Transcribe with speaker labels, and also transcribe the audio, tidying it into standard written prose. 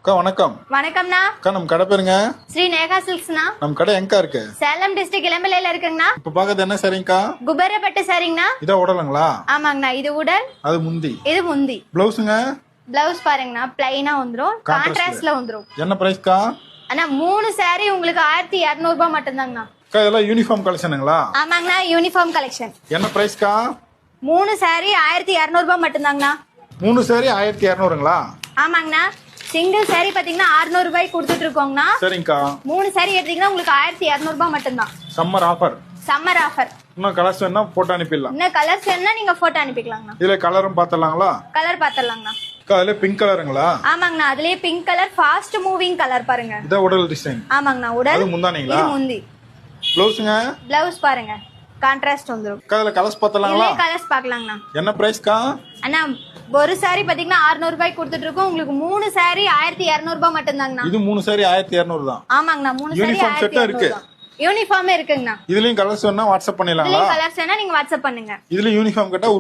Speaker 1: அக்கா வணக்கம்.
Speaker 2: வணக்கம்ண்ணா.
Speaker 1: அக்கா நம்ம கடை பேருங்க?
Speaker 2: ஸ்ரீ நேகா சில்க்ஸ்ண்ணா.
Speaker 1: நம்ம கடை எங்க இருக்கு?
Speaker 2: சேலம் டிஸ்ட்ரிக்ட் இளம்பிள்ளையில இருக்குங்கண்ணா.
Speaker 1: இப்ப பாக்குறது என்ன சரிங்கக்கா?
Speaker 2: குபேரப்பட்டு சாரிங்கண்ணா.
Speaker 1: இதா உடலுங்களா?
Speaker 2: ஆமாங்கண்ணா, இது உடல்,
Speaker 1: அது முந்தி.
Speaker 2: இது முந்தி.
Speaker 1: பிளவுஸுங்க?
Speaker 2: பிளவுஸ் பாருங்கண்ணா, பிளைனா வந்துரும், கான்ட்ராஸ்ட்ல வந்துரும்.
Speaker 1: என்ன பிரைஸ்க்கா?
Speaker 2: அண்ணா 3 சாரி உங்களுக்கு 1200 ரூபாய் மட்டும்தாங்கண்ணா.
Speaker 1: அக்கா இதெல்லாம் யூனிஃபார்ம் கலெக்ஷனுங்களா?
Speaker 2: ஆமாங்கண்ணா, யூனிஃபார்ம் கலெக்ஷன்.
Speaker 1: என்ன பிரைஸ்க்கா?
Speaker 2: 3 சாரி 1200 ரூபாய் மட்டும்தாங்கண்ணா.
Speaker 1: 3 சாரி 1200ங்களா?
Speaker 2: ஆமாங்கண்ணா, சிங்கிள் சாரி பாத்தீங்கன்னா 600 ரூபாய் கொடுத்துட்டு இருக்கோங்கண்ணா.
Speaker 1: சரிங்கக்கா.
Speaker 2: 3 சாரி எடுத்தீங்கன்னா உங்களுக்கு 1200 ரூபாய் மட்டும்தான்.
Speaker 1: Summer offer.
Speaker 2: Summer offer.
Speaker 1: இன்னும் கலர்ஸ் வேணா போட்டோ அனுப்பிடலாம்.
Speaker 2: இன்னும் கலர்ஸ் வேணா நீங்க போட்டோ அனுப்பிக்கலாங்கண்ணா.
Speaker 1: இதுல கலரும் பாத்தலாங்களா?
Speaker 2: கலர் பாத்துடலாங்கண்ணா.
Speaker 1: அக்கா அதுல பிங்க் கலருங்களா?
Speaker 2: ஆமாங்கண்ணா, அதுலயே pink colour fast moving colour பாருங்க.
Speaker 1: இதா உடல் டிசைன்.
Speaker 2: ஆமாங்கண்ணா, உடல்.
Speaker 1: அது முந்தானீங்களா?
Speaker 2: இது முந்தி.
Speaker 1: பிளவுஸ்ங்க?
Speaker 2: பிளவுஸ் பாருங்க, கான்ட்ராஸ்ட் வந்துரும்.
Speaker 1: அக்கா இதுல கலர்ஸ் பாத்தலாங்களா?
Speaker 2: இதுலயே கலர்ஸ் பார்க்கலாங்கண்ணா.
Speaker 1: என்ன பிரைஸ்க்கா?
Speaker 2: அண்ணா ஒரு சாரி பாத்தீங்கன்னா 600 ரூபாய் கொடுத்துட்டு இருக்கோம். உங்களுக்கு 3 சாரி 1200 ரூபாய் மட்டும்தாங்கண்ணா.
Speaker 1: இது 3 சாரி 1200 தான்.
Speaker 2: ஆமாங்கண்ணா, 3 சாரி
Speaker 1: யூனிஃபார்ம் செட்டும் இருக்கு.
Speaker 2: யூனிஃபார்ம் இருக்குங்கண்ணா.
Speaker 1: இதுலயும் கலர்ஸ் வேணா வாட்ஸ்அப் பண்ணிடலாங்களா?
Speaker 2: இதுலயும் கலர்ஸ் வேணா நீங்க வாட்ஸ்அப் பண்ணுங்க.
Speaker 1: இதுல யூனிஃபார்ம் கேட்டா